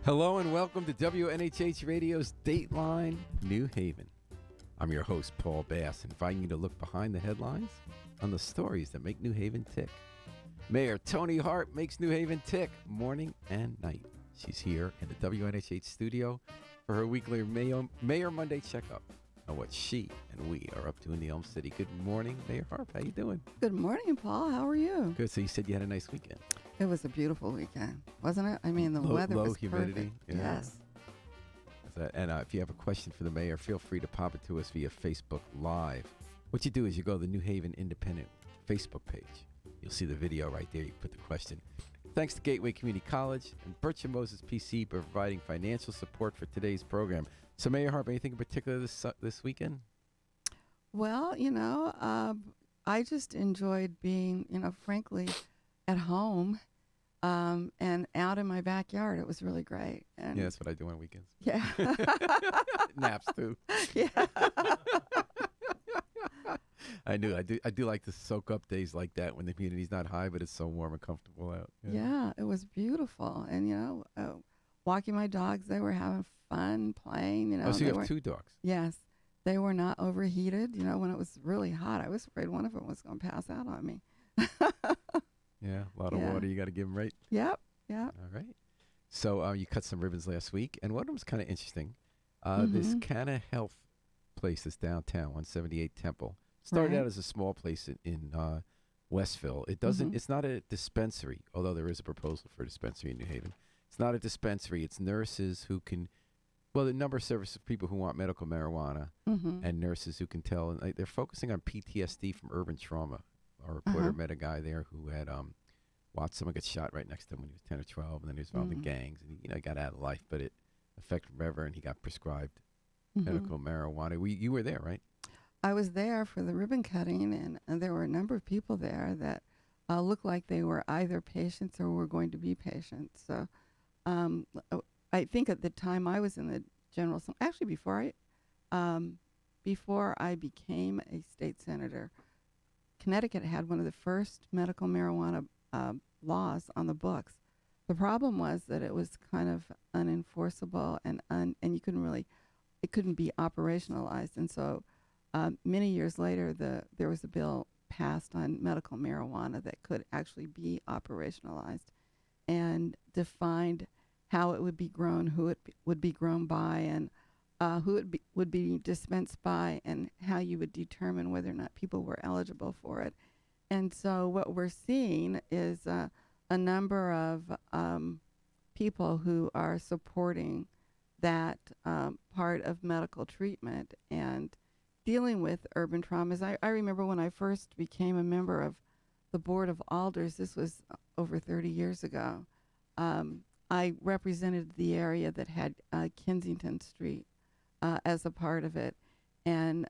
Hello and welcome to WNHH Radio's Dateline New Haven. I'm your host, Paul Bass, inviting you to look behind the headlines on the stories that make New Haven tick. Mayor Toni Hart makes New Haven tick morning and night. She's here in the WNHH studio for her weekly Mayor Monday checkup on what she and we are up to in the Elm City. Good morning, Mayor Hart. How you doing? Good morning, Paul. How are you? Good. So you said you had a nice weekend. It was a beautiful weekend, wasn't it? I mean, the weather low was humidity. perfect. Yeah. Yes. And if you have a question for the mayor, feel free to pop it to us via Facebook Live. What you do is you go to the New Haven Independent Facebook page. You'll see the video right there. You put the question. Thanks to Gateway Community College and Birch & Moses PC for providing financial support for today's program. So, Mayor Harp, anything in particular this weekend? Well, I just enjoyed being, frankly, at home and out in my backyard. It was really great. And Yeah, that's what I do on weekends. Yeah. Naps, too. Yeah. I do like to soak up days like that when the humidity's not high, but it's so warm and comfortable out. Yeah, it was beautiful. And, walking my dogs, they were having fun playing. So you have two dogs? Yes. They were not overheated. When it was really hot, I was afraid one of them was going to pass out on me. Yeah, a lot of water you got to give them, right? Yep. All right. So you cut some ribbons last week, and one of them was kind of interesting. This Canna Health place that's downtown, 178 Temple, started out as a small place in Westville. It doesn't. It's not a dispensary, although there is a proposal for a dispensary in New Haven. It's not a dispensary. It's nurses who can. Well, the number of services of people who want medical marijuana and nurses who can tell. And they're focusing on PTSD from urban trauma. Our reporter met a guy there who had watched someone get shot right next to him when he was 10 or 12, and then he was involved in gangs, and he got out of life, but it affected him forever, and he got prescribed medical marijuana. You were there, right? I was there for the ribbon cutting, and there were a number of people there that looked like they were either patients or were going to be patients. So I think at the time I was in the general, actually before I became a state senator, Connecticut had one of the first medical marijuana laws on the books. The problem was that it was kind of unenforceable and you it couldn't be operationalized. And so many years later, there was a bill passed on medical marijuana that could actually be operationalized and defined how it would be grown, who it would be grown by, and who it would be dispensed by, and how you would determine whether or not people were eligible for it. And so what we're seeing is a number of people who are supporting that part of medical treatment and dealing with urban traumas. I remember when I first became a member of the Board of Alders, this was over 30 years ago, I represented the area that had Kensington Street as a part of it. And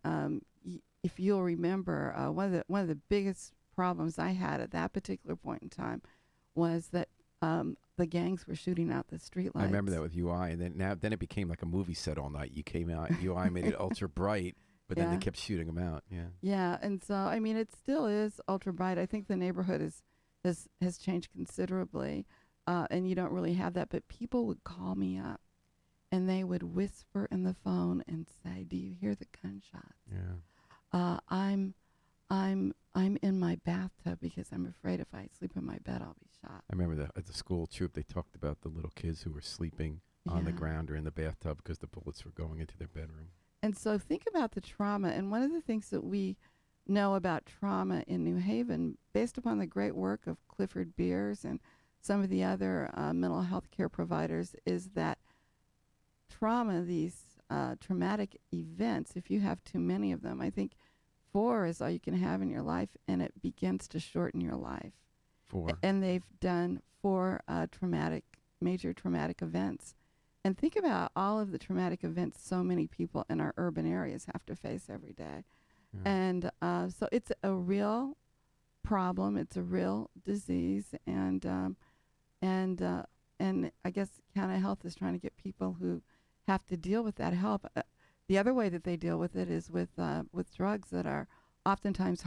if you'll remember, one of the biggest problems I had at that particular point in time was that the gangs were shooting out the streetlights. I remember that with UI, and then it became like a movie set all night. You came out, UI made it ultra bright, but then they kept shooting them out. Yeah, and so I mean, it still is ultra bright. I think the neighborhood has changed considerably, and you don't really have that. But people would call me up, and they would whisper in the phone and say, "Do you hear the gunshots?" Yeah. I'm in my bathtub because I'm afraid if I sleep in my bed, I'll be shot. I remember at the school troop, they talked about the little kids who were sleeping on the ground or in the bathtub because the bullets were going into their bedroom. And so think about the trauma. And one of the things that we know about trauma in New Haven, based upon the great work of Clifford Beers and some of the other mental health care providers, is that trauma, these traumatic events, if you have too many of them, I think 4 is all you can have in your life, and it begins to shorten your life. 4. And they've done 4 major traumatic events. And think about all of the traumatic events so many people in our urban areas have to face every day. Yeah. And so it's a real problem. It's a real disease. And I guess Canna Health is trying to get people who have to deal with that help. The other way that they deal with it is with drugs that are oftentimes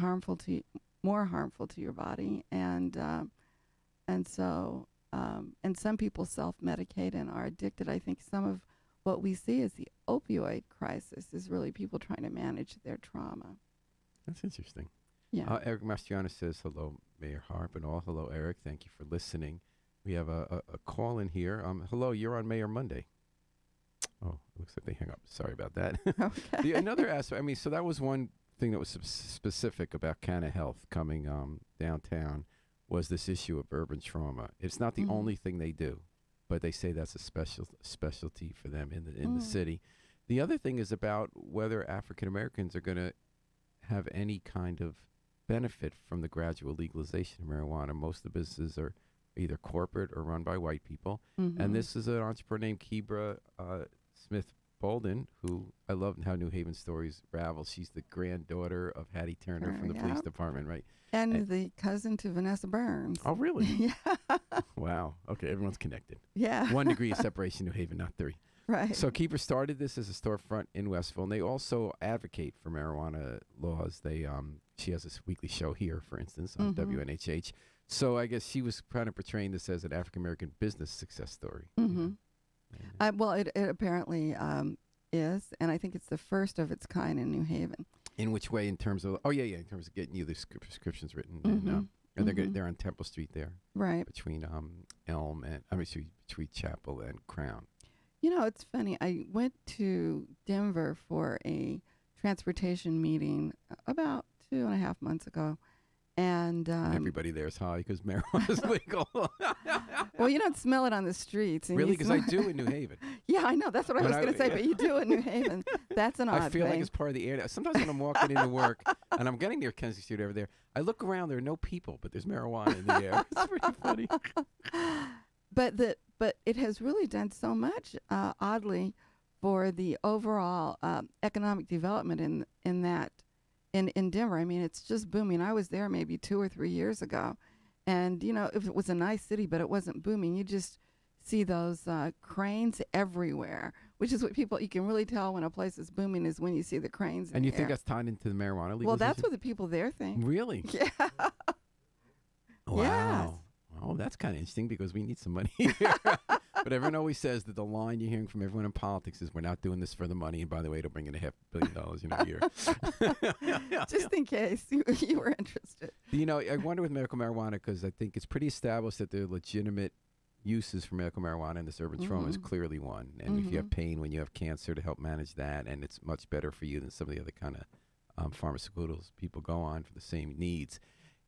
more harmful to your body, and so and some people self-medicate and are addicted. I think some of what we see is the opioid crisis is really people trying to manage their trauma. That's interesting. Yeah. Eric Mastriano says, hello, Mayor Harp and all. Hello, Eric. Thank you for listening. We have a call in here. Hello, you're on Mayor Monday. Oh, it looks like they hang up. Sorry about that. Okay. Another aspect, I mean, so that was one thing that was specific about Canna Health coming downtown was this issue of urban trauma. It's not the only thing they do, but they say that's a specialty for them in the city. The other thing is about whether African Americans are going to have any kind of benefit from the gradual legalization of marijuana. Most of the businesses are either corporate or run by white people. And this is an entrepreneur named Kebra Smith Bolden, who I love how New Haven stories ravel. She's the granddaughter of Hattie Turner from the police department, right? And the cousin to Vanessa Burns. Oh, really? Yeah. Wow. Okay, everyone's connected. Yeah. 1 degree of separation, New Haven, not 3. Right. So Keeper started this as a storefront in Westville, and they also advocate for marijuana laws. She has this weekly show here, for instance, on WNHH. So I guess she was kind of portraying this as an African-American business success story. Well, it apparently is, and I think it's the first of its kind in New Haven. In which way? In terms of, in terms of getting you the prescriptions written. And they're on Temple Street there. Right. Between Elm and, between Chapel and Crown. You know, it's funny. I went to Denver for a transportation meeting about 2.5 months ago. And everybody there is high because marijuana is legal. Well, you don't smell it on the streets. Really? Because I do in New Haven. Yeah, I know. That's what I was going to say, but you do in New Haven. That's an odd thing. I feel like it's part of the air. Sometimes when I'm walking into work and I'm getting near Kensington Street over there, I look around, there are no people, but there's marijuana in the air. It's pretty funny. But it has really done so much, oddly, for the overall economic development in Denver. I mean, it's just booming. I was there maybe 2 or 3 years ago, and you know, if it was a nice city, but it wasn't booming, you just see those cranes everywhere, which is what you can really tell when a place is booming is when you see the cranes. And you think that's tied into the marijuana legalization? Well, that's what the people there think. Really? Yeah. Wow. Yes. Oh, that's kind of interesting because we need some money here. But everyone always says that the line you're hearing from everyone in politics is we're not doing this for the money. And by the way, it'll bring in $500 million in a year. Just in case you were interested. You know, I wonder with medical marijuana because I think it's pretty established that there are legitimate uses for medical marijuana, and this urban trauma is clearly one. And if you have pain when you have cancer, to help manage that, and it's much better for you than some of the other kind of pharmaceuticals people go on for the same needs.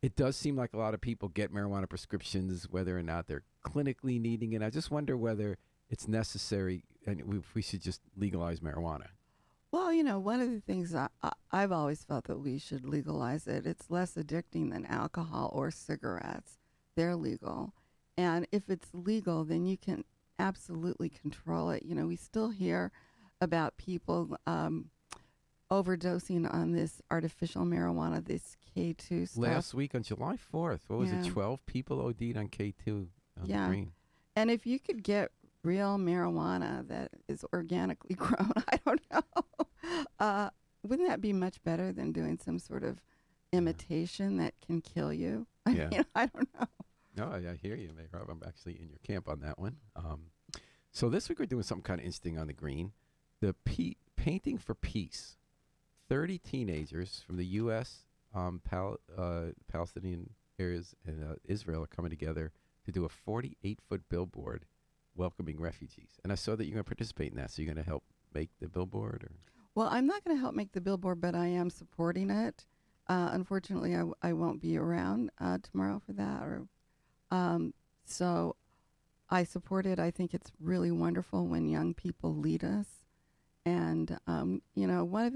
It does seem like a lot of people get marijuana prescriptions, whether or not they're clinically needing it. I just wonder whether it's necessary and if we should just legalize marijuana. Well, you know, one of the things I've always felt that we should legalize it. It's less addicting than alcohol or cigarettes. They're legal. And if it's legal, then you can absolutely control it. You know, we still hear about people overdosing on this artificial marijuana, this K2 stuff. Last week on July 4th, what was it, 12 people OD'd on K2 on the green. And if you could get real marijuana that is organically grown, I don't know, wouldn't that be much better than doing some sort of imitation that can kill you? I mean, I don't know. No, I hear you, Mayor Rob. I'm actually in your camp on that one. So this week we're doing something kind of interesting on the green. The Painting for Peace. 30 teenagers from the U.S., Palestinian areas, and Israel are coming together to do a 48-foot billboard welcoming refugees. And I saw that you're going to participate in that. So you're going to help make the billboard? Or? Well, I'm not going to help make the billboard, but I am supporting it. Unfortunately, I won't be around tomorrow for that. So I support it. I think it's really wonderful when young people lead us. And, you know, one of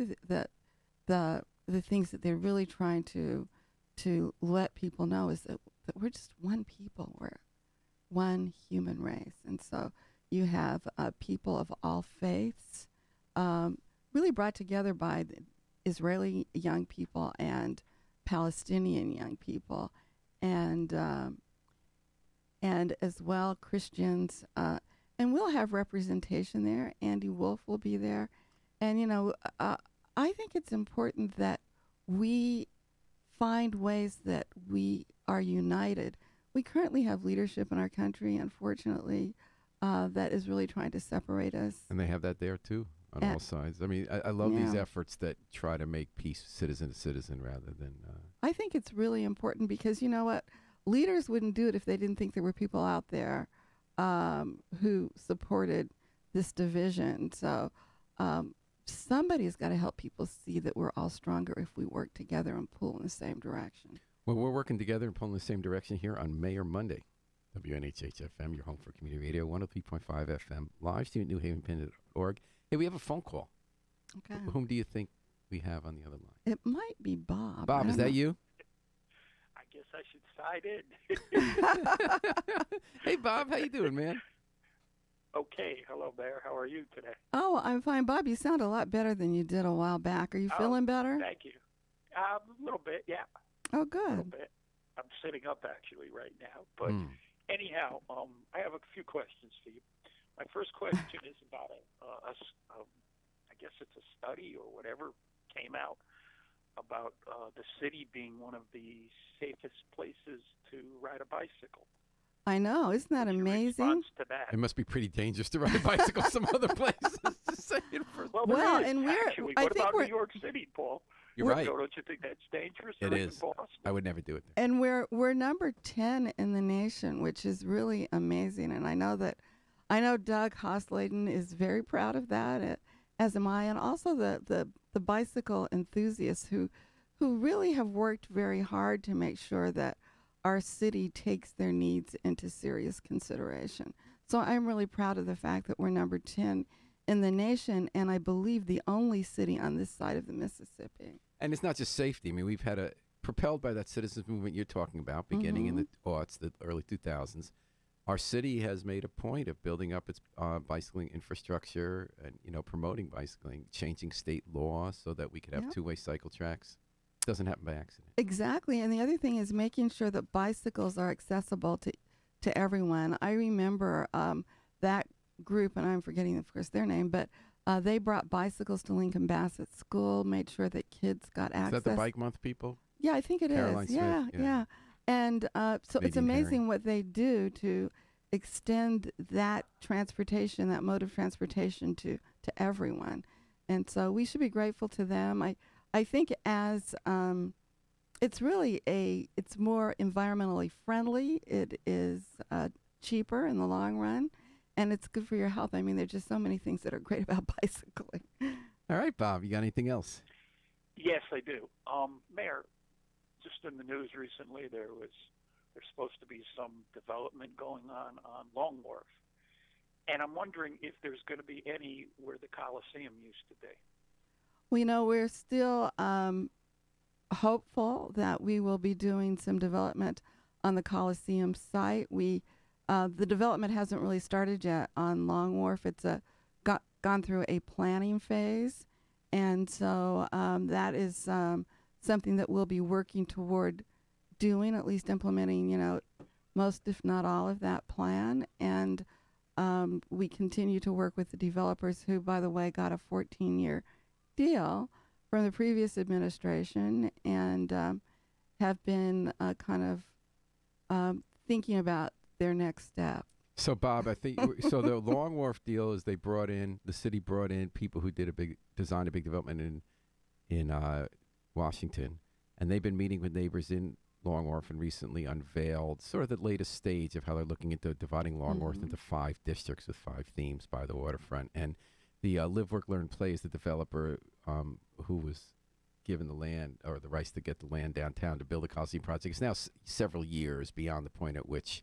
the things that they're really trying to let people know is that we're just one people. We're one human race. And so you have people of all faiths really brought together by the Israeli young people and Palestinian young people, and as well Christians. And we'll have representation there. Andy Wolf will be there. And, you know, I think it's important that we find ways that we are united we currently have leadership in our country, unfortunately, that is really trying to separate us. And they have that there too on all sides. I mean, I love these efforts that try to make peace citizen to citizen rather than. I think it's really important because you know what? Leaders wouldn't do it if they didn't think there were people out there who supported this division. So somebody's got to help people see that we're all stronger if we work together and pull in the same direction. Well, we're working together and pulling in the same direction here on Mayor Monday. WNHH-FM, your home for community radio, 103.5 FM, live stream at newhavenpenn.org. Hey, we have a phone call. Okay. Whom do you think we have on the other line? It might be Bob. Bob, is that you? I guess I should side in. Hey, Bob, how you doing, man? Okay. Hello there. How are you today? Oh, I'm fine. Bob, you sound a lot better than you did a while back. Are you feeling better? Thank you. A little bit, yeah. Oh, A little good. bit. I'm sitting up actually right now. But anyhow, I have a few questions for you. My first question is about I guess it's a study or whatever came out about the city being one of the safest places to ride a bicycle. I know. Isn't that What's your amazing? response to that? It must be pretty dangerous to ride a bicycle some other places. Just saying for Well, it is, and we're- actually. I What think about we're- New York City, Paul? You're right. Don't you think that's dangerous? It or even is. Boston? I would never do it there. And we're number 10 in the nation, which is really amazing. And I know Doug Hosleyden is very proud of that, as am I, and also the bicycle enthusiasts who really have worked very hard to make sure that our city takes their needs into serious consideration. So I'm really proud of the fact that we're number 10 in the nation, and I believe the only city on this side of the Mississippi. And it's not just safety. I mean, we've had propelled by that citizens movement you're talking about, beginning in the aughts, the early 2000s. Our city has made a point of building up its bicycling infrastructure and, promoting bicycling, changing state law so that we could have two-way cycle tracks. It doesn't happen by accident. Exactly. And the other thing is making sure that bicycles are accessible to everyone. I remember that group, and I'm forgetting, of course, their name, but they brought bicycles to Lincoln Bassett School, made sure that kids got access. Is that the Bike Month people? Yeah, I think it Caroline is. Smith, Yeah. And so it's Nadine amazing Herring. what they do to extend that transportation, that mode of transportation to everyone. And so we should be grateful to them. I think as it's really it's more environmentally friendly. It is cheaper in the long run, and it's good for your health. I mean, there's just so many things that are great about bicycling. All right, Bob, you got anything else? Yes, I do. Mayor, just in the news recently, there's supposed to be some development going on Long Wharf. And I'm wondering if there's going to be any where the Coliseum used to be. Well, we're still hopeful that we will be doing some development on the Coliseum site. The development hasn't really started yet on Long Wharf. It's gone through a planning phase, and so that is something that we'll be working toward doing, at least implementing, most if not all of that plan. And we continue to work with the developers who, by the way, got a 14-year deal from the previous administration and have been kind of thinking about their next step. So, Bob, I think so. The Long Wharf deal is the city brought in people who designed a big development in Washington, and they've been meeting with neighbors in Long Wharf and recently unveiled sort of the latest stage of how they're looking into dividing Long Wharf into 5 districts with 5 themes by the waterfront. And the Live, Work, Learn, Play is the developer who was given the land or the rights to get the land downtown to build the Coliseum project. It's now several years beyond the point at which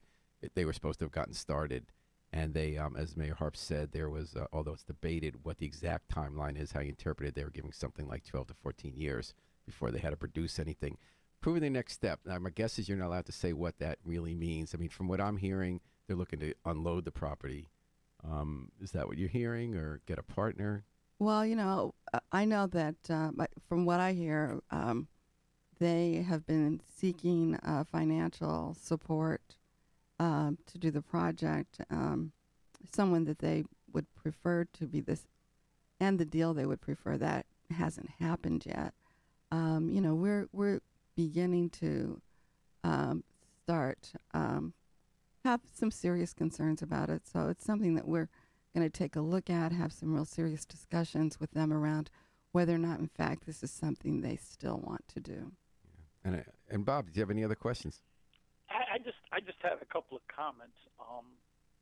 they were supposed to have gotten started. And they, as Mayor Harp said, there was, although it's debated what the exact timeline is, how you interpret it, they were giving something like 12 to 14 years before they had to produce anything. Proving the next step. Now, my guess is you're not allowed to say what that really means. I mean, from what I'm hearing, they're looking to unload the property. Is that what you're hearing, or get a partner? Well, I know that from what I hear, they have been seeking financial support to do the project. Someone that they would prefer to be this, and the deal they would prefer, that hasn't happened yet. We're beginning to start have some serious concerns about it. So it's something that we're going to take a look at, have some real serious discussions with them around whether or not, in fact, this is something they still want to do. And Bob, did you have any other questions? I just have a couple of comments.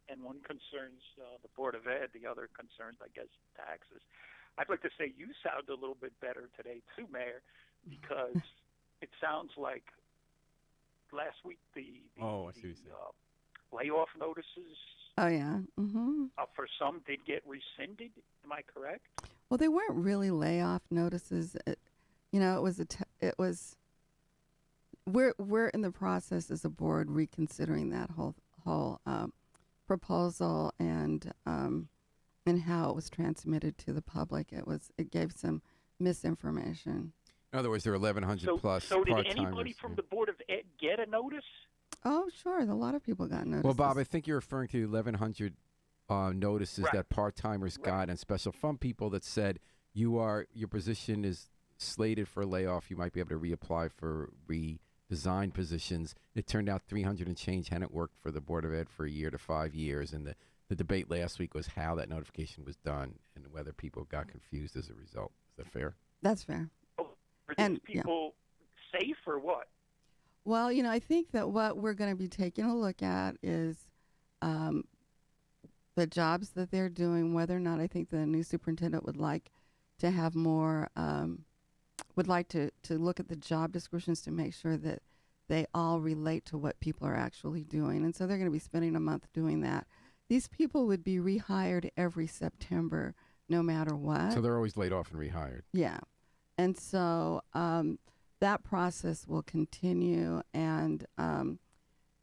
And one concerns the Board of Ed. The other concerns, I guess, taxes. I'd like to say you sound a little bit better today, too, Mayor, because it sounds like last week the layoff notices. Oh, yeah. Mm-hmm. For some did get rescinded. Am I correct? Well, they weren't really layoff notices. It was. We're in the process as a board reconsidering that whole proposal and how it was transmitted to the public. It gave some misinformation. In other words, there are 1,100 plus So did part-timers. anybody from the Board of Ed get a notice? Oh, sure. A lot of people got notices. Well, Bob, I think you're referring to 1,100 notices that part-timers got and special fund people that said your position is slated for a layoff. You might be able to reapply for redesigned positions. It turned out 300 and change hadn't worked for the Board of Ed for a year to 5 years, and the debate last week was how that notification was done and whether people got confused as a result. Is that fair? That's fair. Are these people safe or what? Well, I think that what we're going to be taking a look at is the jobs that they're doing, whether or not I think the new superintendent would like to have more, would like to look at the job descriptions to make sure that they all relate to what people are actually doing. And so they're going to be spending a month doing that. These people would be rehired every September, no matter what. So they're always laid off and rehired. Yeah. And so that process will continue, and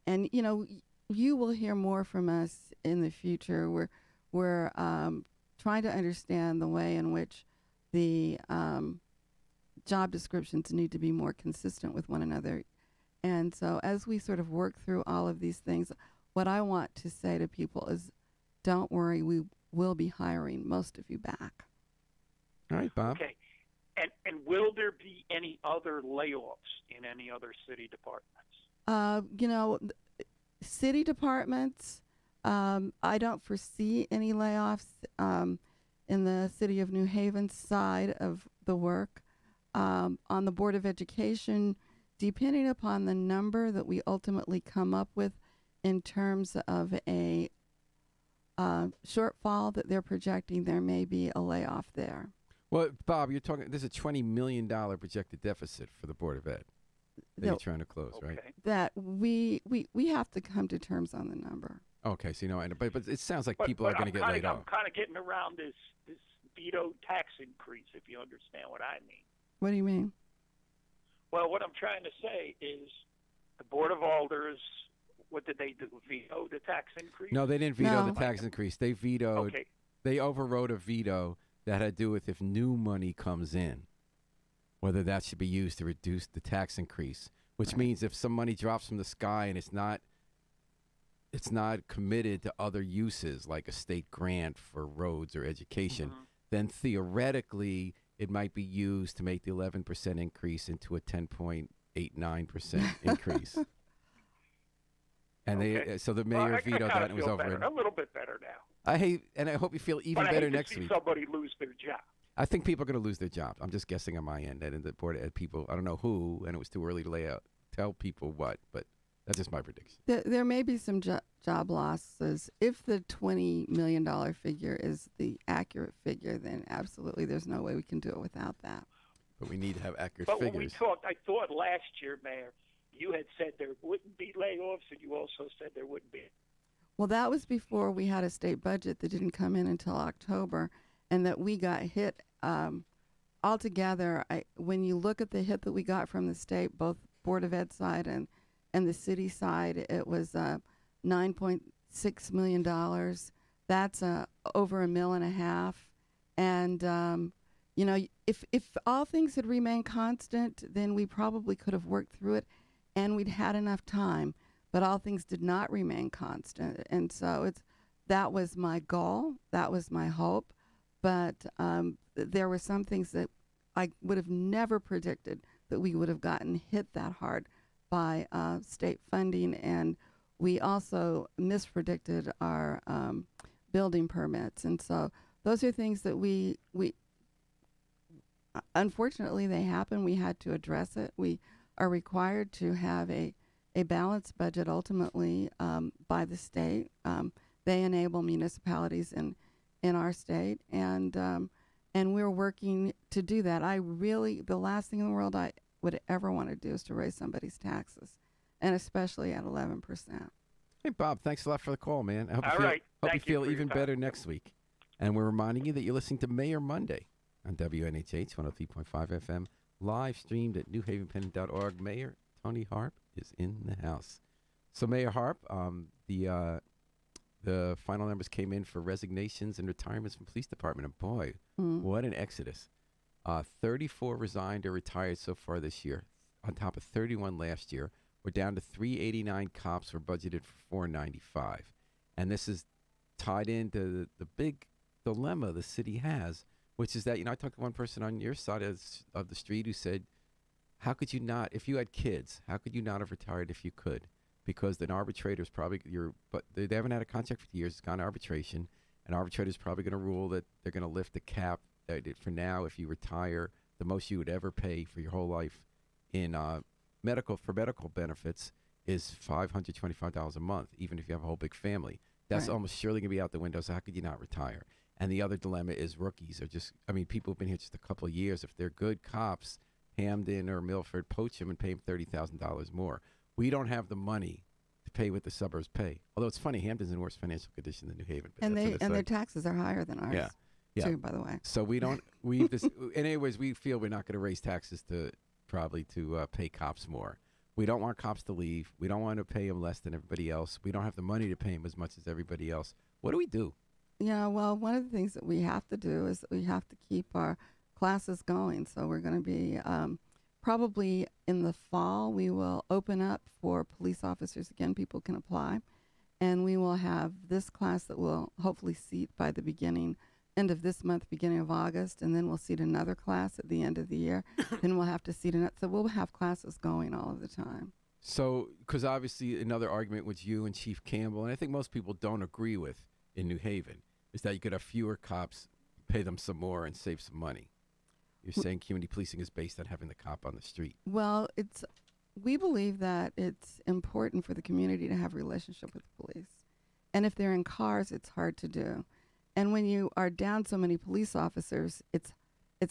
you will hear more from us in the future. We're trying to understand the way in which the job descriptions need to be more consistent with one another. And so as we sort of work through all of these things, what I want to say to people is, don't worry, we will be hiring most of you back. All right, Bob. Okay. And will there be any other layoffs in any other city departments? City departments, I don't foresee any layoffs in the city of New Haven's side of the work. On the Board of Education, depending upon the number that we ultimately come up with in terms of a shortfall that they're projecting, there may be a layoff there. Well, Bob, you're talking. There's a $20 million projected deficit for the Board of Ed that you're trying to close, right? That we have to come to terms on the number. Okay, so but it sounds like people are going to get laid off. I'm kind of getting around this veto tax increase, if you understand what I mean. What do you mean? Well, what I'm trying to say is the Board of Alders, what did they do? Veto the tax increase? No, they didn't veto the tax increase. They vetoed. Okay. They overrode a veto that had to do with if new money comes in, whether that should be used to reduce the tax increase, which means if some money drops from the sky and it's not committed to other uses like a state grant for roads or education, then theoretically it might be used to make the 11% increase into a 10.89% increase. And so the mayor vetoed that and it was overridden. A little bit better now. I hope you feel even better next week. Somebody lose their job. I think people are going to lose their jobs. I'm just guessing on my end. And the Board of Ed people, I don't know who, and it was too early to tell people what, but that's just my prediction. There may be some job losses. If the $20 million figure is the accurate figure, then absolutely there's no way we can do it without that. But we need to have accurate figures. But when we talked, I thought last year, Mayor, you had said there wouldn't be layoffs, and you also said there wouldn't be. Well, that was before we had a state budget that didn't come in until October, and that we got hit altogether. When you look at the hit that we got from the state, both Board of Ed side and the city side, it was $9.6 million. That's over $1.5 million. And if all things had remained constant, then we probably could have worked through it, and we'd had enough time. But all things did not remain constant, and so that was my goal, that was my hope. But there were some things that I would have never predicted that we would have gotten hit that hard by state funding, and we also mispredicted our building permits. And so those are things that we unfortunately, they happen. We had to address it. We are required to have a balanced budget ultimately by the state. They enable municipalities in our state, and we're working to do that. The last thing in the world I would ever want to do is to raise somebody's taxes, and especially at 11%. Hey, Bob, thanks a lot for the call, man. I hope All right. Hope you Thank you feel for your even time. better next week. And we're reminding you that you're listening to Mayor Monday on WNHH 103.5 FM, live streamed at newhavenpenn.org. Mayor Tony Harp is in the house. So, Mayor Harp, the final numbers came in for resignations and retirements from police department. And boy, what an exodus. 34 resigned or retired so far this year, on top of 31 last year. We're down to 389 cops. We're budgeted for 495. And this is tied into the big dilemma the city has, which is that, I talked to one person on your side of the street who said, how could you not, if you had kids, how could you not have retired if you could? Because an arbitrator's probably, but they haven't had a contract for years, it's gone to arbitration, and arbitrator's probably going to rule that they're going to lift the cap for now. If you retire, the most you would ever pay for your whole life in medical benefits is $525 a month, even if you have a whole big family. That's Right. almost surely going to be out the window, so how could you not retire? And the other dilemma is rookies are just, people have been here just a couple of years. If they're good cops, Hamden or Milford, poach them and pay them $30,000 more. We don't have the money to pay what the suburbs pay. Although it's funny, Hamden's in worse financial condition than New Haven. But And that's their taxes are higher than ours. Yeah. Too, by the way. So we don't. And anyways, we feel we're not going to raise taxes to pay cops more. We don't want cops to leave. We don't want to pay them less than everybody else. We don't have the money to pay them as much as everybody else. What do we do? Yeah, well, one of the things that we have to do is that we have to keep our classes going. So we're going to be probably in the fall, we will open up for police officers again. People can apply. And we will have this class that will hopefully seat by the end of this month, beginning of August. And then we'll seat another class at the end of the year. Then we'll have to seat another. So we'll have classes going all of the time. So, because obviously another argument which you and Chief Campbell, and I think most people don't agree with in New Haven, is that you could have fewer cops, pay them some more, and save some money. You're saying community policing is based on having the cop on the street. Well, we believe that it's important for the community to have a relationship with the police. And if they're in cars, it's hard to do. And when you are down so many police officers, it's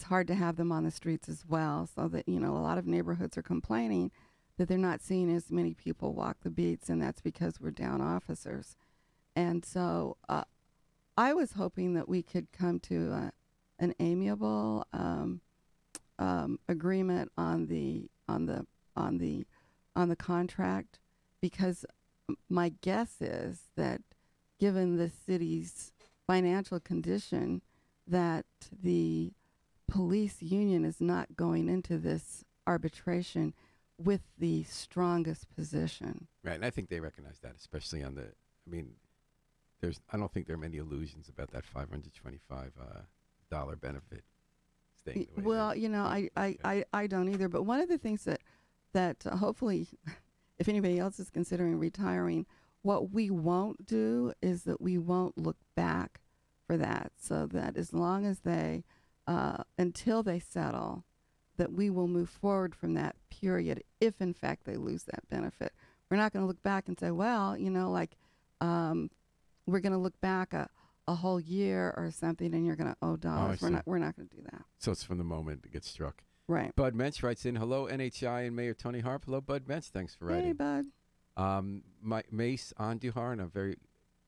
hard to have them on the streets as well. So that, a lot of neighborhoods are complaining that they're not seeing as many people walk the beats, and that's because we're down officers. And so I was hoping that we could come to an amiable agreement on the contract, because my guess is that given the city's financial condition, that the police union is not going into this arbitration with the strongest position. Right, and I think they recognize that, especially on I don't think there are many illusions about that $525 benefit staying the way Well, it is. I don't either. But one of the things that hopefully, if anybody else is considering retiring, what we won't do is that we won't look back for that. So that as long as they, until they settle, that we will move forward from that period if, in fact, they lose that benefit. We're not going to look back and say, well, we're going to look back a whole year or something, and you're going to owe dollars. We're not going to do that. So it's from the moment it gets struck. Right. Bud Mensch writes in, hello, NHI and Mayor Tony Harp. Hello, Bud Mensch. Thanks for writing. Hey, Bud. Mace Andujar, and I'm very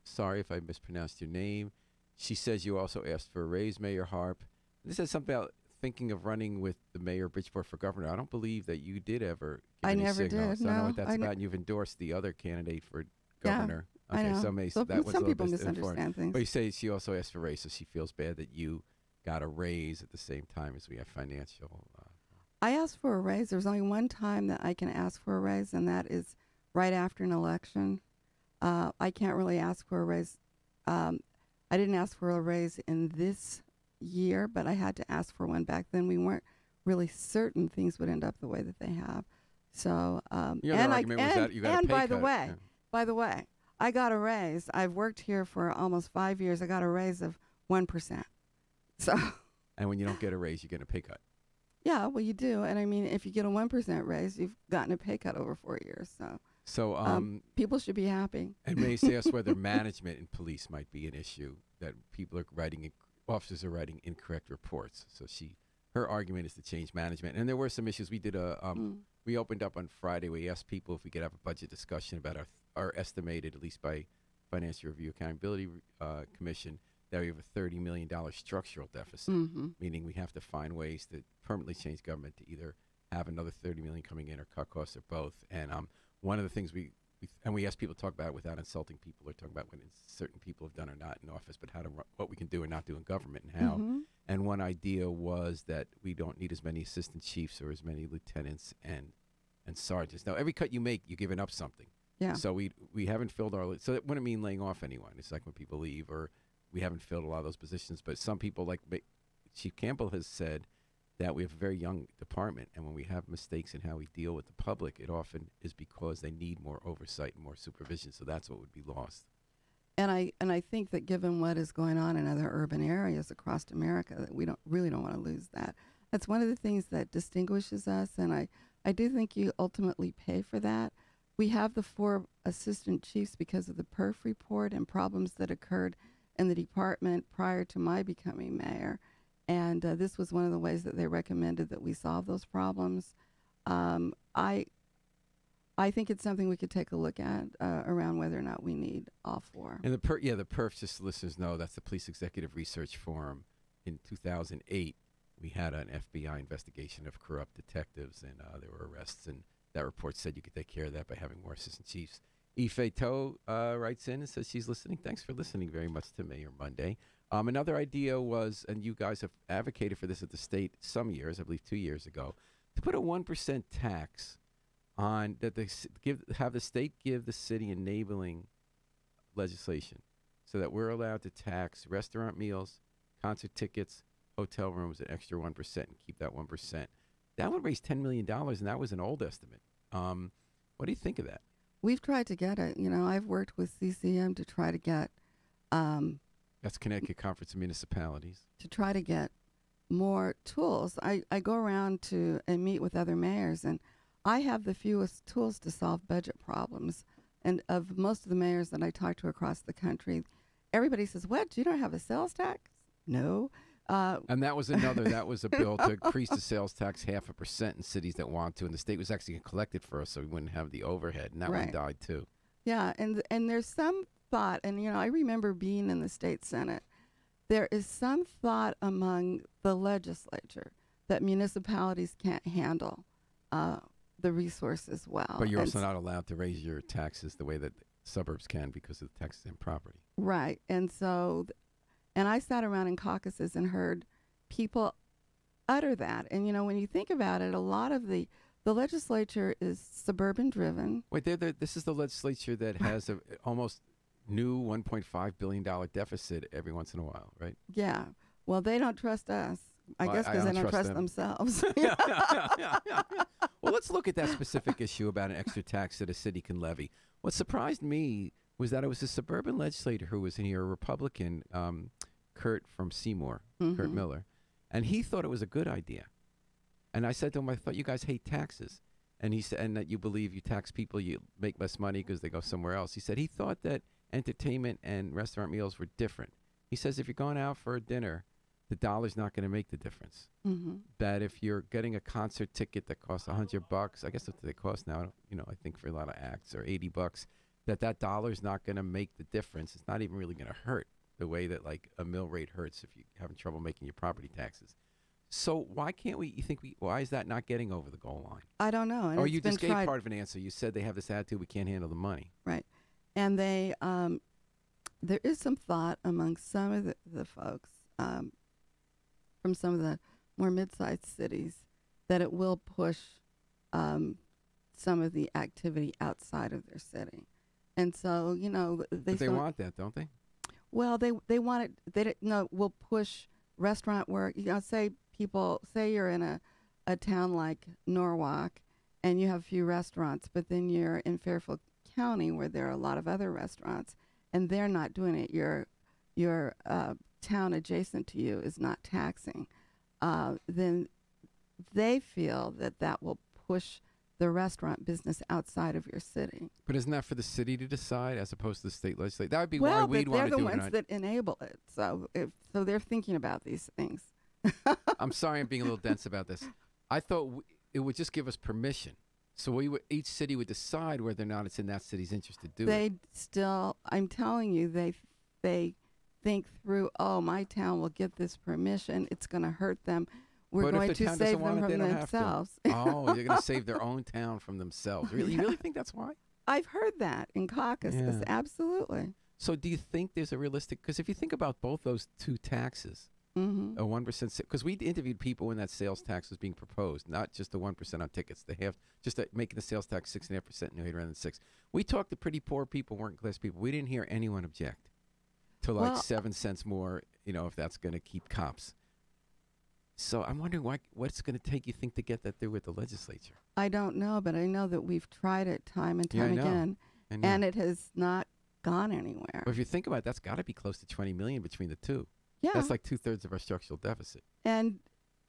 sorry if I mispronounced your name. She says you also asked for a raise, Mayor Harp. This says something about thinking of running with the mayor of Bridgeport for governor. I don't believe that you did ever give I any never signals. did, I don't know no. what that's about. And you've endorsed the other candidate for Yeah, governor. I Okay, know. so Mace, So that was some a little people misinformed. misunderstand things. But you say she also asked for a raise, so she feels bad that you got a raise at the same time as we have financial. I asked for a raise. There's only one time that I can ask for a raise, and that is right after an election. I can't really ask for a raise. I didn't ask for a raise in this year, but I had to ask for one back then. We weren't really certain things would end up the way that they have. So, Your other argument was that you got a pay by cut. the way, Yeah. by the way, I got a raise. I've worked here for almost 5 years. I got a raise of 1%. So, And when you don't get a raise, you get a pay cut. yeah, well, you do. And I mean, if you get a 1% raise, you've gotten a pay cut over 4 years. So, people should be happy. And Macy asked whether management in police might be an issue, that people are officers are writing incorrect reports. So her argument is to change management. And there were some issues. We did we opened up on Friday. We asked people if we could have a budget discussion about our estimated, at least by Financial Review Accountability Commission, that we have a $30 million structural deficit, meaning we have to find ways to permanently change government to either have another $30 million coming in or cut costs or both. And one of the things we asked people to talk about it without insulting people or talking about what certain people have done or not in office, but what we can do or not do in government and how. And one idea was that we don't need as many assistant chiefs or as many lieutenants and sergeants. Now, every cut you make, you're giving up something. Yeah. So we haven't filled so that wouldn't mean laying off anyone. It's like when people leave, or we haven't filled a lot of those positions. But some people, like Chief Campbell has said, that we have a very young department, and when we have mistakes in how we deal with the public, it often is because they need more oversight and more supervision. So that's what would be lost. And I think that given what is going on in other urban areas across America, that we don't want to lose that. That's one of the things that distinguishes us, and I do think you ultimately pay for that. We have the 4 assistant chiefs because of the PERF report and problems that occurred in the department prior to my becoming mayor. And this was one of the ways that they recommended that we solve those problems. I think it's something we could take a look at around whether or not we need all 4. And the PERF, just so listeners know, that's the Police Executive Research Forum. In 2008, we had an FBI investigation of corrupt detectives, and there were arrests. And that report said you could take care of that by having more assistant chiefs. Ife To writes in and says she's listening. Thanks for listening very much to Mayor Monday. Another idea was, and you guys have advocated for this at the state some years, I believe 2 years ago, to put a 1% tax on that have the state give the city enabling legislation, so that we're allowed to tax restaurant meals, concert tickets, hotel rooms, an extra 1%, and keep that 1%. That would raise $10 million, and that was an old estimate. What do you think of that? We've tried to get it. You know, I've worked with CCM to try to get. That's Connecticut Conference of Municipalities. To try to get more tools. I go around and meet with other mayors, and I have the fewest tools to solve budget problems. And of most of the mayors that I talk to across the country, everybody says, "What? You don't have a sales tax?" No. And that was a bill to increase the sales tax 0.5% in cities that want to, and the state was actually going to collect it for us so we wouldn't have the overhead, and that one died too. Yeah, and there's some thought, and I remember being in the state Senate, there is some thought among the legislature that municipalities can't handle the resources well. But you're also not allowed to raise your taxes the way that suburbs can because of the taxes on property. Right, and so... And I sat around in caucuses and heard people utter that. And, when you think about it, a lot of the legislature is suburban driven. Wait, this is the legislature that has a almost new $1.5 billion deficit every once in a while, right? Yeah. Well, they don't trust us. I guess because they don't trust themselves. Well, let's look at that specific issue about an extra tax that a city can levy. What surprised me was that it was a suburban legislator who was in here, a Republican, Kurt from Seymour, Kurt Miller, and he thought it was a good idea. And I said to him, I thought you guys hate taxes. And he said, and that you believe you tax people, you make less money because they go somewhere else. He said he thought that entertainment and restaurant meals were different. He says if you're going out for a dinner, the dollar's not going to make the difference. That if you're getting a concert ticket that costs $100, I guess that's what they cost now, I think for a lot of acts, or $80, that dollar's not going to make the difference. It's not even really going to hurt the way that like a mill rate hurts if you're having trouble making your property taxes. So why can't why is that not getting over the goal line? I don't know. And or you just gave part of an answer. You said they have this attitude, we can't handle the money. Right. And they, there is some thought among some of the folks from some of the more mid-sized cities that it will push some of the activity outside of their city. And so, they want that, don't they? Well, they want it. They don't know. Will push restaurant work. Say you're in a town like Norwalk, and you have a few restaurants, but then you're in Fairfield County where there are a lot of other restaurants, and they're not doing it. Your town adjacent to you is not taxing. Then they feel that will push the restaurant business outside of your city. But isn't that for the city to decide as opposed to the state legislature? That would be Well, why we'd but want they're to do the it. ones that enable it. So they're thinking about these things. I'm sorry I'm being a little dense about this. I thought it would just give us permission. So each city would decide whether or not it's in that city's interest to do it. They still, I'm telling you, they think through, oh, my town will get this permission. It's going to hurt them. We're But going if the to town save doesn't want them it, from they don't have to. themselves. Oh, they're going to save their own town from themselves. Really? You really think that's why? I've heard that in caucuses. Yeah. Absolutely. So do you think there's a realistic, because if you think about both those two taxes, Mm-hmm. a 1%, because we interviewed people when that sales tax was being proposed, not just the 1% on tickets, making the sales tax 6.5% in New Haven rather than 6. We talked to pretty poor people, working class people. We didn't hear anyone object to like 7 cents more, if that's going to keep cops. So I'm wondering what's going to take, you think, to get that through with the legislature? I don't know, but I know that we've tried it time and time again, I know. and it has not gone anywhere. Well, if you think about it, that's got to be close to $20 million between the two. Yeah. That's like 2/3 of our structural deficit. And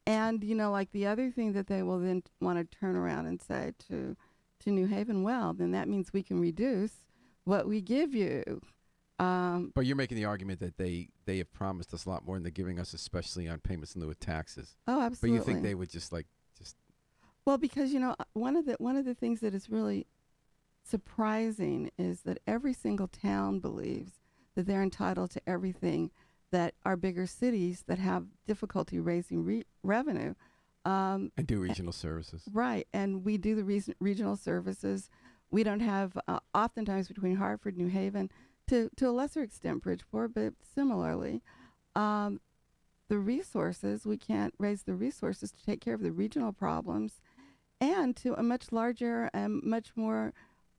like the other thing that they will then want to turn around and say to New Haven, well, then that means we can reduce what we give you. But you're making the argument that they have promised us a lot more than they're giving us, especially on payments in lieu of taxes. Oh, absolutely. But you think they would just. Well, because one of the things that is really surprising is that every single town believes that they're entitled to everything that our bigger cities that have difficulty raising revenue. And do regional services. Right, and we do the regional services. We don't have, oftentimes between Hartford, New Haven, to a lesser extent Bridgeport, but similarly, the resources, we can't raise the resources to take care of the regional problems and to a much larger and much more,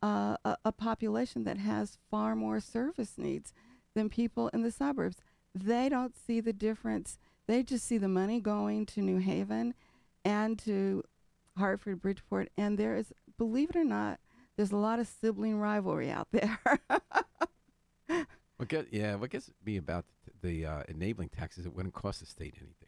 a population that has far more service needs than people in the suburbs. They don't see the difference. They just see the money going to New Haven and to Hartford, Bridgeport, and there is, believe it or not, there's a lot of sibling rivalry out there. What gets me about the enabling taxes, it wouldn't cost the state anything.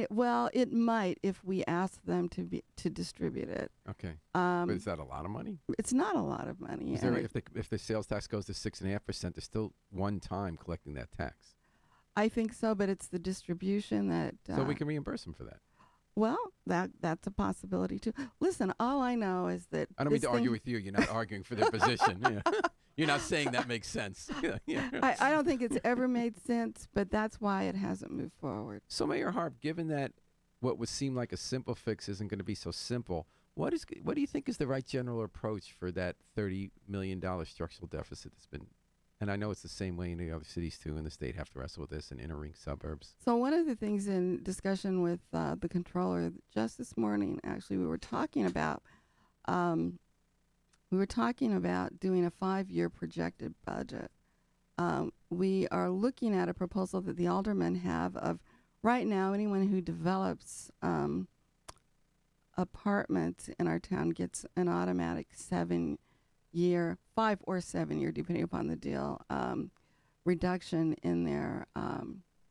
Well, it might if we ask them to distribute it. Okay. But is that a lot of money? It's not a lot of money. If the sales tax goes to 6.5%, they're still one time collecting that tax. I think so, but it's the distribution that. So we can reimburse them for that. Well, that's a possibility too. Listen, all I know is that I don't mean to argue with you. You're not arguing for their position. Yeah. You're not saying that makes sense. Yeah. I don't think it's ever made sense, but that's why it hasn't moved forward. So, Mayor Harp, given that what would seem like a simple fix isn't going to be so simple, what do you think is the right general approach for that $30 million structural deficit that's been? And I know it's the same way in the other cities too, and the state have to wrestle with this in inner ring suburbs. So one of the things in discussion with the controller just this morning, actually, we were talking about doing a 5-year projected budget. We are looking at a proposal that the aldermen have of right now anyone who develops apartments in our town gets an automatic 7-year, 5 or 7 year, depending upon the deal, reduction in their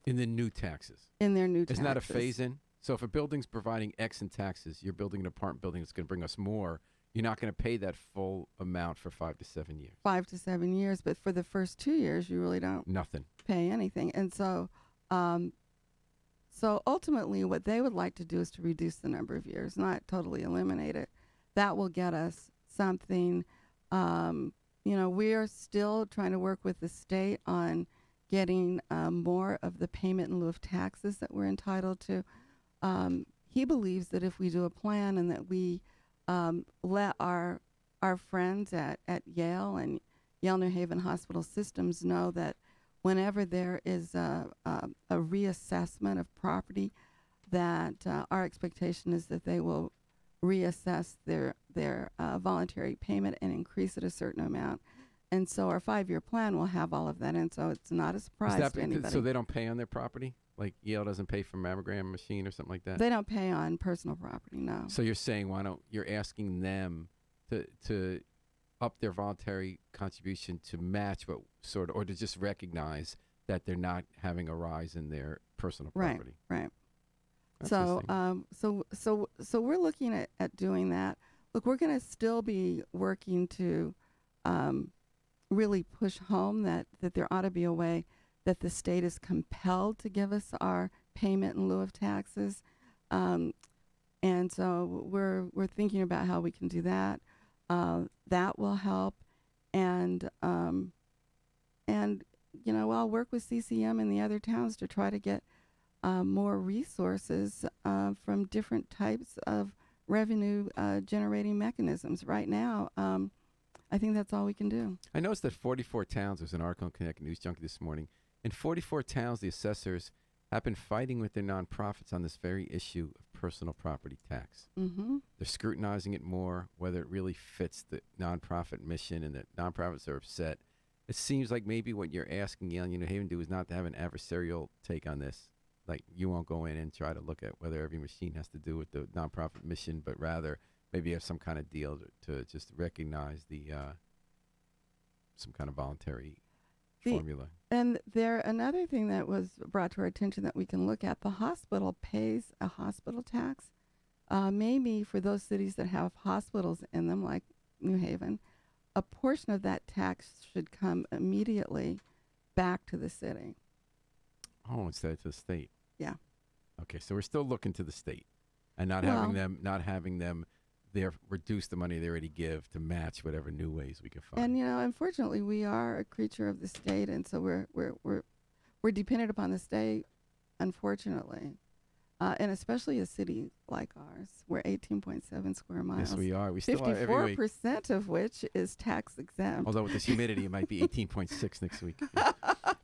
in the new taxes. In their new taxes. Isn't that a phase in? So if a building's providing X in taxes, you're building an apartment building that's going to bring us more. You're not going to pay that full amount for 5 to 7 years. 5 to 7 years, but for the first 2 years, you really don't pay anything. And so, so ultimately, what they would like to do is to reduce the number of years, not totally eliminate it. That will get us something. We are still trying to work with the state on getting more of the payment in lieu of taxes that we're entitled to. He believes that if we do a plan and that we let our friends at Yale and Yale New Haven Hospital Systems know that whenever there is a reassessment of property, that our expectation is that they will reassess their voluntary payment and increase it a certain amount. And so our 5-year plan will have all of that in, so it's not a surprise to anybody. So they don't pay on their property? Like Yale doesn't pay for mammogram machine or something like that? They don't pay on personal property, no. So you're saying you're asking them to up their voluntary contribution to match what sort of, or to just recognize that they're not having a rise in their personal property. Right. That's So we're looking at doing that. Look, we're going to still be working to really push home that there ought to be a way that the state is compelled to give us our payment in lieu of taxes. And so we're thinking about how we can do that. That will help. And I'll work with CCM and the other towns to try to get more resources from different types of revenue generating mechanisms. Right now, I think that's all we can do. I noticed that 44 towns, there's an article in Connecticut News Junkie this morning, in 44 towns, the assessors have been fighting with their nonprofits on this very issue of personal property tax. Mm-hmm. They're scrutinizing it more, whether it really fits the nonprofit mission, and that nonprofits are upset. It seems like maybe what you're asking Yale and New Haven to do is not to have an adversarial take on this. Like, you won't go in and try to look at whether every machine has to do with the nonprofit mission, but rather maybe have some kind of deal to just recognize the some kind of voluntary formula. And another thing that was brought to our attention that we can look at, the hospital pays a hospital tax. Maybe for those cities that have hospitals in them, like New Haven, a portion of that tax should come immediately back to the city. Oh, instead of to the state. Yeah. Okay, so we're still looking to the state, and not having them reduce the money they already give to match whatever new ways we can find. And unfortunately, we are a creature of the state, and so we're dependent upon the state, unfortunately, and especially a city like ours. We're 18.7 square miles. Yes, we are. We still are every week. 54% of which is tax exempt. Although with this humidity, it might be 18.6 next week. Yeah.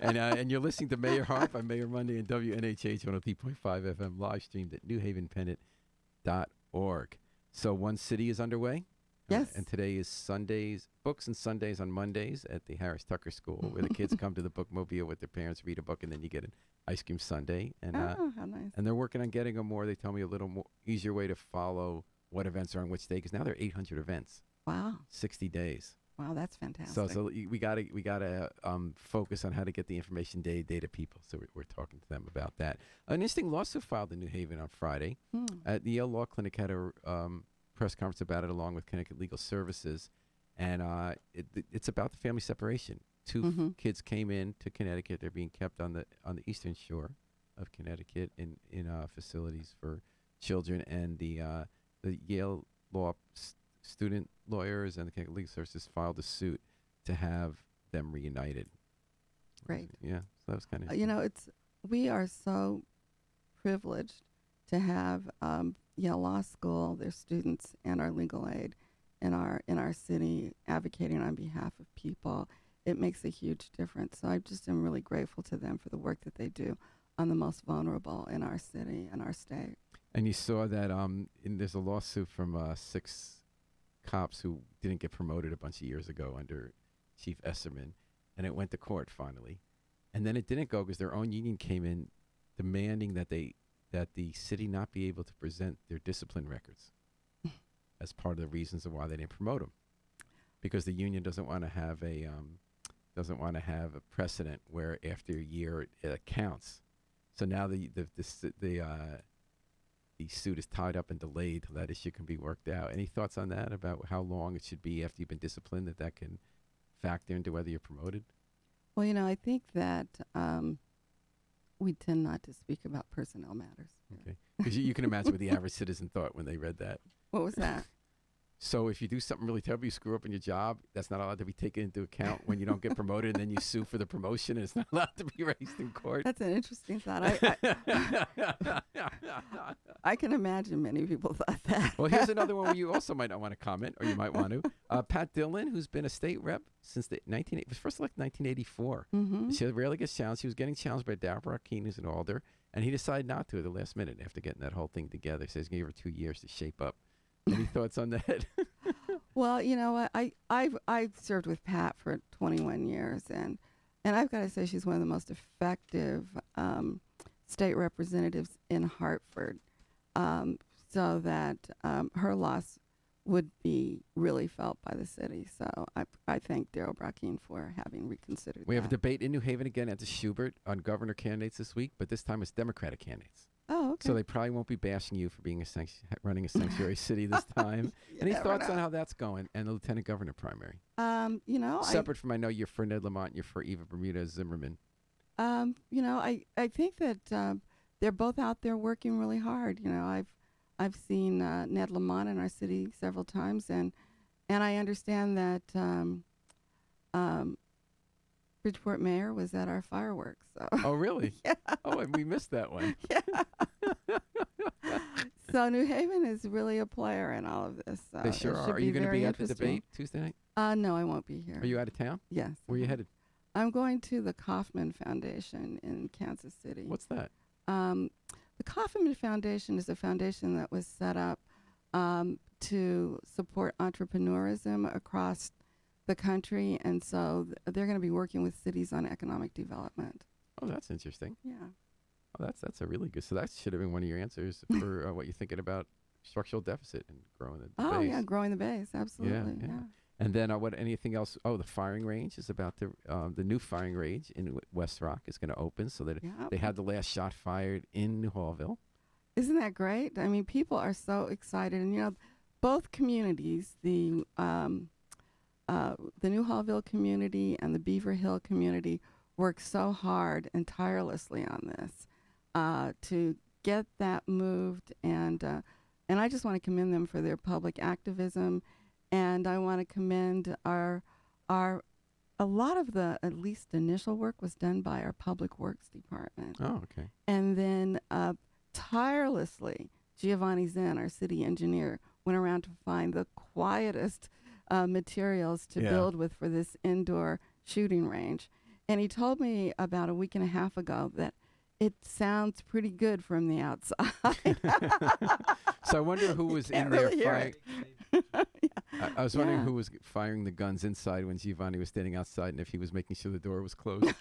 And you're listening to Mayor Harp on Mayor Monday and WNHH 103.5 FM, live streamed at newhavenpennant.org. So One City is underway. Yes. And today is Sundays, Books and Sundays on Mondays at the Harris Tucker School, where the kids come to the bookmobile with their parents, read a book, and then you get an ice cream sundae. And how nice. And they're working on getting a more, they tell me, a little more easier way to follow what events are on which day, because now there are 800 events. Wow. 60 days. Wow, that's fantastic. So we gotta focus on how to get the information day to people. So we're talking to them about that. An interesting lawsuit filed in New Haven on Friday. At the Yale Law Clinic had a press conference about it, along with Connecticut Legal Services, and it's about the family separation. Two kids came in to Connecticut. They're being kept on the eastern shore of Connecticut in facilities for children, and the Yale Law student lawyers and the Connecticut Legal Services filed a suit to have them reunited. Great. Yeah, so that was kind of we are so privileged to have Yale Law School, their students, and our legal aid in our city advocating on behalf of people. It makes a huge difference. So I just am really grateful to them for the work that they do on the most vulnerable in our city and our state. And you saw that there's a lawsuit from 6 cops who didn't get promoted a bunch of years ago under Chief Esserman, and it went to court finally. And then it didn't go because their own union came in demanding that the city not be able to present their discipline records as part of the reasons of why they didn't promote them, because the union doesn't want to have a precedent where after a year it counts. So now the suit is tied up and delayed till that issue can be worked out. Any thoughts on that, about how long it should be after you've been disciplined that can factor into whether you're promoted? Well, I think that we tend not to speak about personnel matters. Okay. Because you can imagine what the average citizen thought when they read that. What was that? So if you do something really terrible, you screw up in your job, that's not allowed to be taken into account when you don't get promoted, and then you sue for the promotion, and it's not allowed to be raised in court. That's an interesting thought. I can imagine many people thought that. Well, here's another one where you also might not want to comment, or you might want to. Pat Dillon, who's been a state rep since was first elected in 1984. Mm-hmm. She rarely gets challenged. She was getting challenged by Deborah Keene, who's an alder, and he decided not to at the last minute after getting that whole thing together. He says he's going to give her 2 years to shape up. Any thoughts on that? Well, I've served with Pat for 21 years, and I've got to say she's one of the most effective state representatives in Hartford, so that her loss would be really felt by the city. So I thank Daryl Brackeen for having reconsidered We have a that. debate in New Haven again at the Schubert on governor candidates this week, but this time it's Democratic candidates. Oh, okay. So they probably won't be bashing you for being running a sanctuary city this time. Any never thoughts know. on how that's going and the lieutenant governor primary? You know, Separate from, I know you're for Ned Lamont, you're for Eva Bermudez Zimmerman. you know, I think that they're both out there working really hard. You know, I've seen Ned Lamont in our city several times, and I understand that Bridgeport Mayor was at our fireworks. So. Oh, really? Yeah. Oh, and we missed that one. Yeah. So New Haven is really a player in all of this. So They sure it are. should Are you going to very be at the interesting. debate Tuesday night? No, I won't be here. Are you out of town? Yes. Where are you headed? I'm going to the Kauffman Foundation in Kansas City. What's that? The Kauffman Foundation is a foundation that was set up to support entrepreneurism across the country, and so they're going to be working with cities on economic development. Oh, that's interesting. Yeah. Oh, that's a really good. So that should have been one of your answers for what you're thinking about structural deficit and growing the Oh, base. yeah, growing the base, absolutely. yeah. Yeah. And then anything else? Oh, the firing range is about the new firing range in West Rock is going to open, so that Yeah. they had the last shot fired in New Hallville. Isn't that great? I mean, people are so excited, and you know, both communities, the New Hallville community and the Beaver Hill community, worked so hard and tirelessly on this to get that moved, and I just want to commend them for their public activism, and I want to commend a lot of the at least initial work was done by our Public Works Department. Oh, okay. And then tirelessly, Giovanni Zen, our city engineer, went around to find the quietest materials to build with for this indoor shooting range. And he told me about a week and a half ago that it sounds pretty good from the outside. So I wonder who was in can't there really hear firing. I was wondering who was firing the guns inside when Giovanni was standing outside, and if he was making sure the door was closed.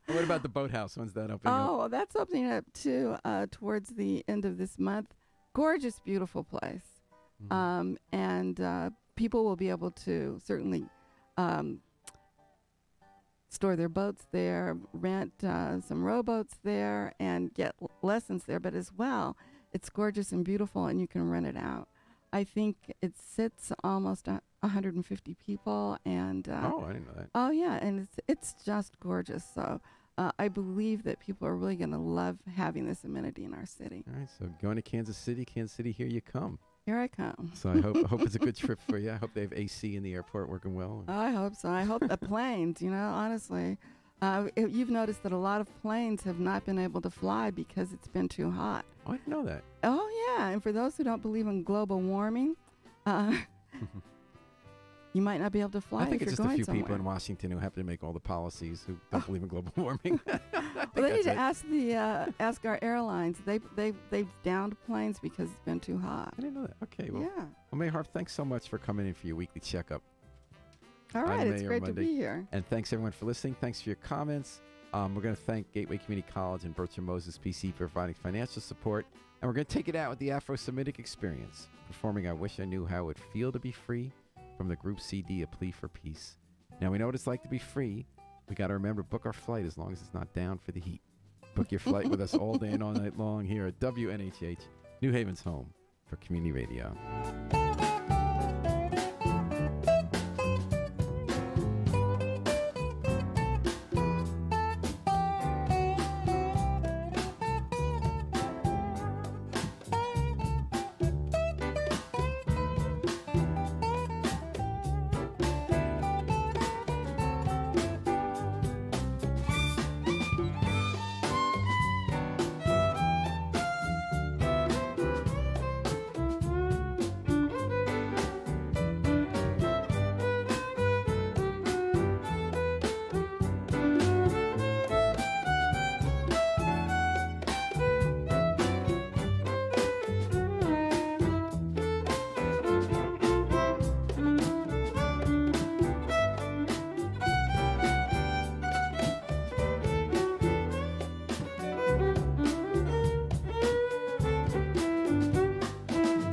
And what about the boathouse? When's that opening up? Oh, well, that's opening up too towards the end of this month. Gorgeous, beautiful place. Mhm. And people will be able to certainly store their boats there, rent some rowboats there, and get lessons there. But as well, it's gorgeous and beautiful, and you can rent it out. I think it sits almost 150 people, and Oh, I didn't know that. oh yeah, and it's just gorgeous. So I believe that people are really going to love having this amenity in our city. All right, so going to Kansas City, here you come. Here I come. So I hope it's a good trip for you. I hope they have AC in the airport working well. I hope so. I hope the planes, you know, honestly. You've noticed that a lot of planes have not been able to fly because it's been too hot. Oh, I didn't know that. Oh, yeah. And for those who don't believe in global warming, you might not be able to fly I think if it's you're just a going few somewhere. people in Washington who happen to make all the policies who don't believe in global warming. Well, they need to ask our airlines. They've downed planes because it's been too hot. I didn't know that. Okay, well, Yeah. May Harp, thanks so much for coming in for your weekly checkup. All right. It's Mayor great Monday. to be here. And thanks everyone for listening. Thanks for your comments. We're going to thank Gateway Community College and Bertram Moses PC for providing financial support. And we're going to take it out with the Afro-Semitic Experience, performing I Wish I Knew How It Would Feel to Be Free from the group CD, A Plea for Peace. Now, we know what it's like to be free. We got to remember, book our flight as long as it's not down for the heat. Book your flight with us all day and all night long here at WNHH, New Haven's home for community radio.